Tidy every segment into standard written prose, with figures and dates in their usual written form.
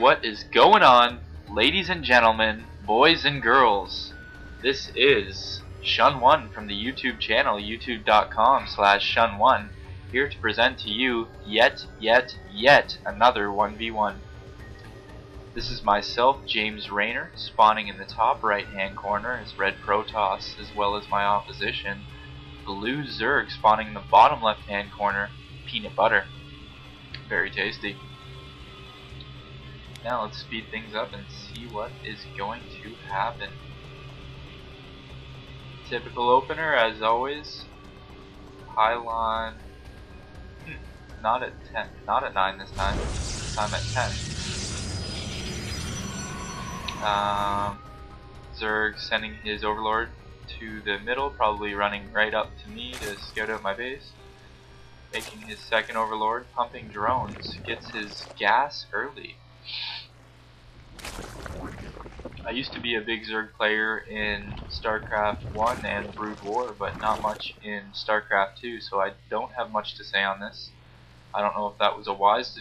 What is going on, ladies and gentlemen, boys and girls? This is Shun1 from the YouTube channel, youtube.com/Shun1, here to present to you yet another 1v1. This is myself, James Rayner, spawning in the top right hand corner as Red Protoss, as well as my opposition, Blue ZERG, spawning in the bottom left hand corner, Peanut Butter. Very tasty. Now let's speed things up and see what is going to happen. Typical opener as always. Pylon, not at 10, not at 9 this time. This time at 10. ZERG sending his overlord to the middle, probably running right up to me to scout out my base. Making his second overlord, pumping drones, gets his gas early. I used to be a big ZERG player in Starcraft 1 and Brood War, but not much in Starcraft 2, so I don't have much to say on this. I don't know if that was a wise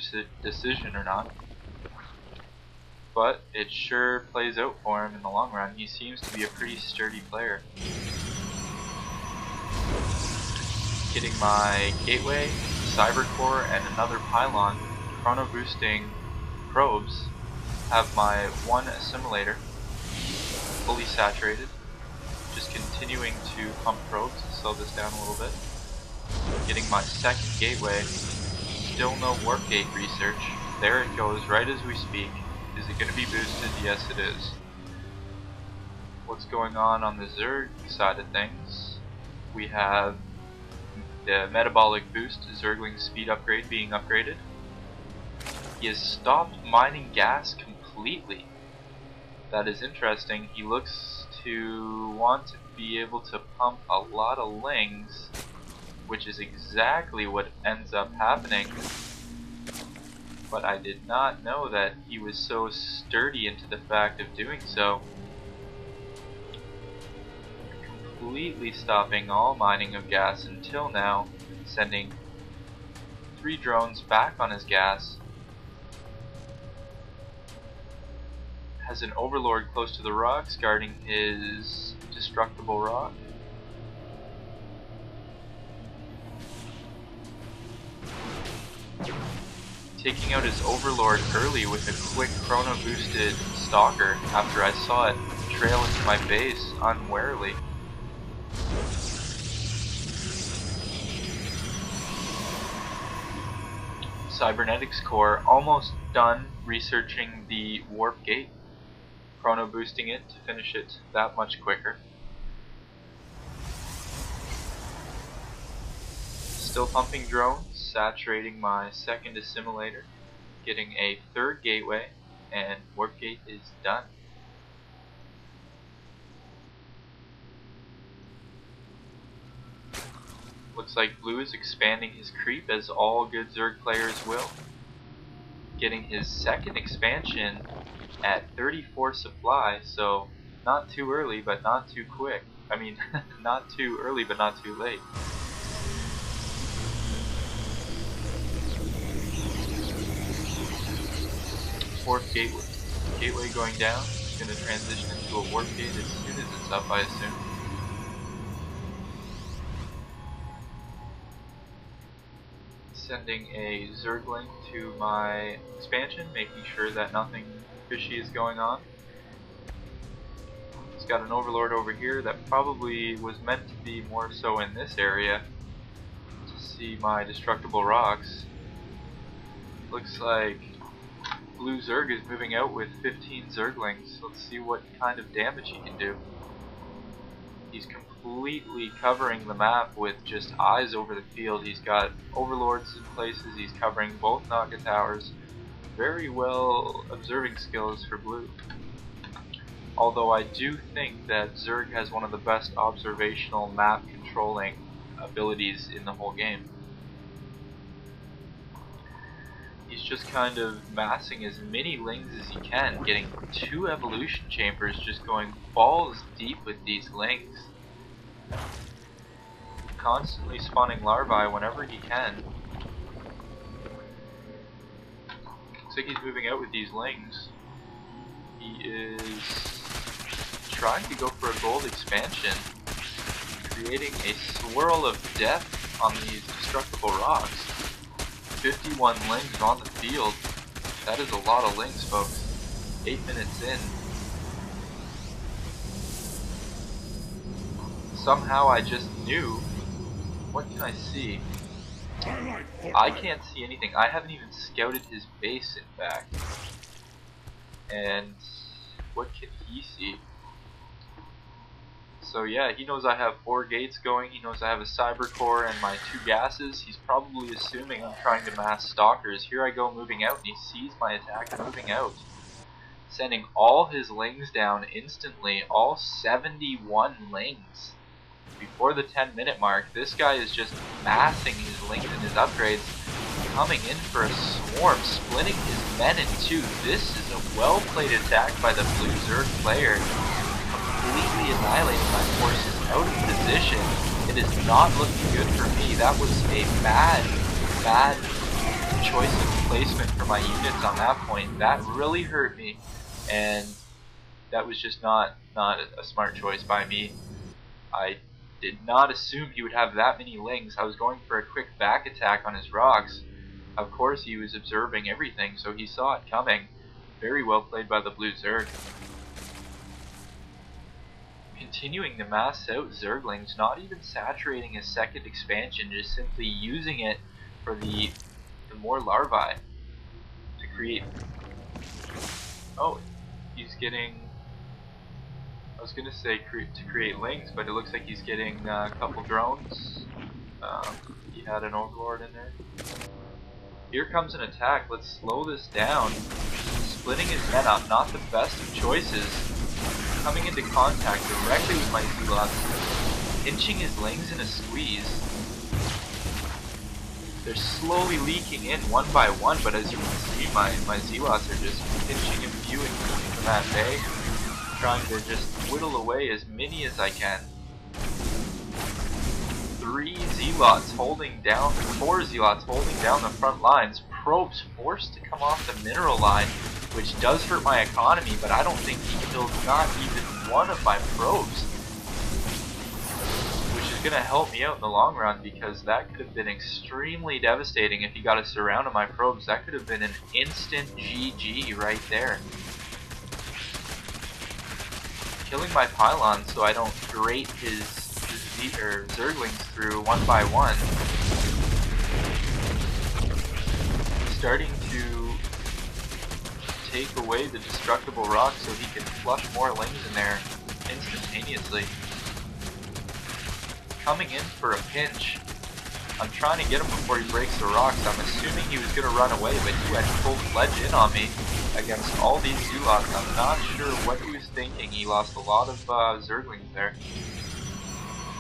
decision or not, but it sure plays out for him in the long run. He seems to be a pretty sturdy player. Getting my gateway, cyber core, and another pylon, chrono boosting probes. Have my one assimilator fully saturated. Just continuing to pump probes to slow this down a little bit. Getting my second gateway. Still no warp gate research. There it goes right as we speak. Is it going to be boosted? Yes, it is. What's going on the ZERG side of things? We have the metabolic boost, Zergling speed upgrade being upgraded. He has stopped mining gas completely. That is interesting. He looks to want to be able to pump a lot of lings, which is exactly what ends up happening. But I did not know that he was so sturdy into the fact of doing so. Completely stopping all mining of gas until now, sending 3 drones back on his gas. Has an overlord close to the rocks guarding his destructible rock. Taking out his overlord early with a quick chrono boosted stalker after I saw it trail into my base unwarily. Cybernetics core almost done researching the warp gate. Chrono boosting it to finish it that much quicker. Still pumping drones, saturating my second assimilator, getting a third gateway, and warp gate is done. Looks like Blue is expanding his creep as all good ZERG players will. Getting his second expansion at 34 supply, so not too early but not too quick. I mean, not too early but not too late. Fourth gateway going down. It's going to transition into a warp gate as soon as it's up, I assume. Sending a Zergling to my expansion, making sure that nothing fishy is going on. It's got an overlord over here that probably was meant to be more so in this area to see my destructible rocks. Looks like Blue ZERG is moving out with 15 Zerglings. Let's see what kind of damage he can do. He's completely covering the map with just eyes over the field. He's got overlords in places. He's covering both Naga towers. Very well observing skills for Blue. Although I do think that ZERG has one of the best observational map controlling abilities in the whole game. He's just kind of massing as many lings as he can, getting 2 evolution chambers, just going balls deep with these lings. Constantly spawning larvae whenever he can. Looks like he's moving out with these lings. He is trying to go for a gold expansion, creating a swirl of death on these destructible rocks. 51 lings on the field. That is a lot of lings, folks. 8 minutes in. Somehow I just knew. What can I see? I can't see anything. I haven't even scouted his base, in fact. And what can he see? So yeah, he knows I have 4 gates going. He knows I have a cyber core and my 2 gases. He's probably assuming I'm trying to mass stalkers. Here I go moving out, and he sees my attack moving out, sending all his lings down instantly. All 71 lings. Before the 10-minute mark, this guy is just massing his lings and his upgrades, coming in for a swarm, splitting his men in 2. This is a well-played attack by the blue ZERG player, completely annihilating my forces out of position. It is not looking good for me. That was a bad choice of placement for my units on that point. That really hurt me, and that was just not a smart choice by me. I did not assume he would have that many lings. I was going for a quick back attack on his rocks. Of course he was observing everything, so he saw it coming. Very well played by the blue ZERG. Continuing to mass out Zerglings, not even saturating his second expansion, just simply using it for the more larvae to create. Oh, he's getting. I was gonna say to create lings, but it looks like he's getting a couple drones. He had an overlord in there. Here comes an attack. Let's slow this down. Splitting his men up, not the best of choices. Coming into contact directly with my zealots, pinching his lings in a squeeze. They're slowly leaking in one by one, but as you can see, my zealots are just pinching and viewing from that bay, trying to just whittle away as many as I can. 4 zealots holding down the front lines. Probes forced to come off the mineral line, which does hurt my economy, but I don't think he killed not even one of my probes, which is going to help me out in the long run, because that could have been extremely devastating if he got a surround of my probes. That could have been an instant GG right there. Killing my pylons so I don't grate his Zerglings through one by one. Starting to take away the destructible rock so he can flush more lings in there instantaneously. Coming in for a pinch. I'm trying to get him before he breaks the rocks. I'm assuming he was going to run away, but he went full-fledged in on me against all these zealots. I'm not sure what he was thinking. He lost a lot of Zerglings there.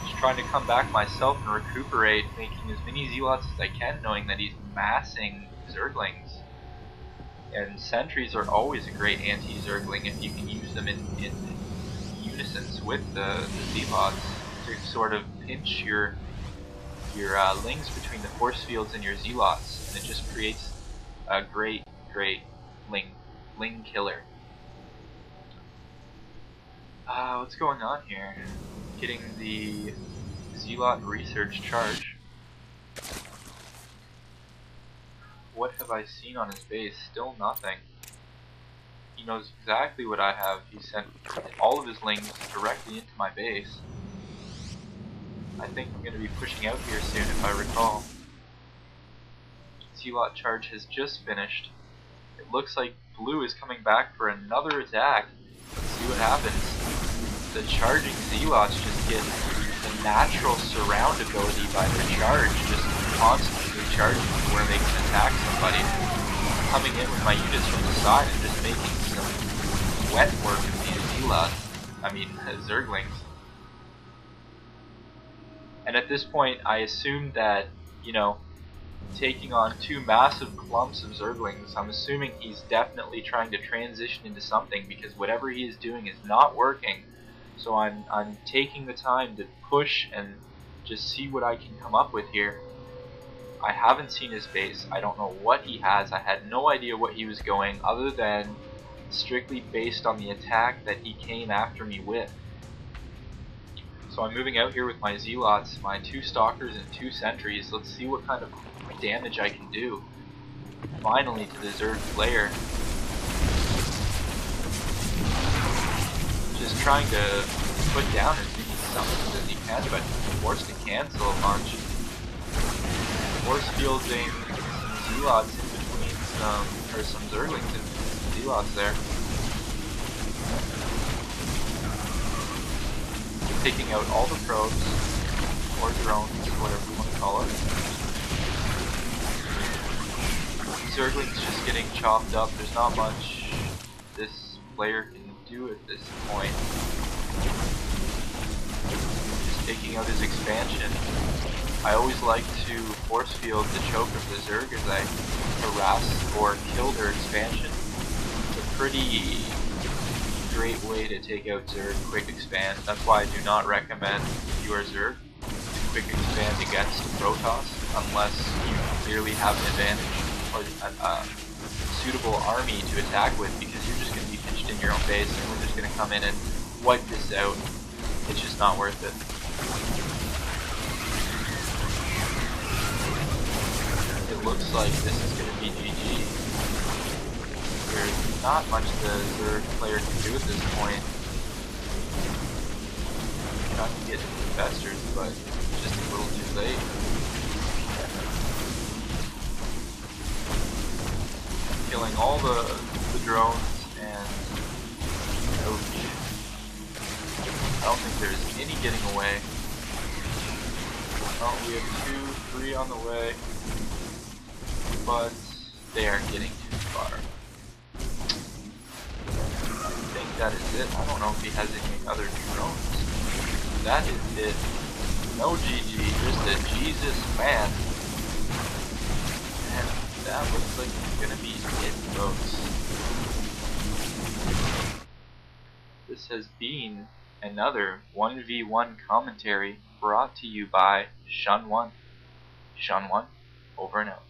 Just trying to come back myself and recuperate, making as many zealots as I can, knowing that he's massing Zerglings. And sentries are always a great anti-Zergling if you can use them in unison with the zealots to sort of pinch your lings between the force fields and your zealots, and it just creates a great ling killer. What's going on here? Getting the zealot research charge. What have I seen on his base? Still nothing. He knows exactly what I have. He sent all of his lings directly into my base. I think I'm going to be pushing out here soon, if I recall. Zealot charge has just finished. It looks like blue is coming back for another attack. Let's see what happens. The charging zealots just get the natural surround ability by their charge, just constantly charging where they can attack somebody. Coming in with my units from the side and just making some wet work of these Zerglings. And at this point, I assumed that, taking on 2 massive clumps of Zerglings, I'm assuming he's definitely trying to transition into something, because whatever he is doing is not working. So I'm taking the time to push and just see what I can come up with here. I haven't seen his base. I don't know what he has. I had no idea what he was going, other than strictly based on the attack that he came after me with. So I'm moving out here with my Zealots, my 2 Stalkers and 2 Sentries. Let's see what kind of damage I can do. Finally to the ZERG player. Just trying to put down as many summons as he can, but forced to cancel a bunch. Force fielding some Zealots in between some Zerglings and some Zealots there. Taking out all the probes, or drones, whatever you want to call it. Zerglings just getting chopped up. There's not much this player can do at this point. Just taking out his expansion. I always like to force field the choke of the Zerg as I harass or kill their expansion. It's a pretty great way to take out Zerg, quick expand. That's why I do not recommend, if you are Zerg, to quick expand against Protoss unless you clearly have an advantage or a suitable army to attack with, because you're just going to be pinched in your own base and we're just going to come in and wipe this out. It's just not worth it. It looks like this is going to be GG. There's not much the Zerg player can do at this point. Trying to get investors, but just a little too late. Killing all the drones, and ouch. I don't think there's any getting away. Oh, we have 2, 3 on the way, but they aren't getting too far. I think that is it. I don't know if he has any other drones. That is it. No GG, just a Jesus man. And that looks like it's gonna be it, folks. This has been another 1v1 commentary brought to you by Shun1. Shun1, over and out.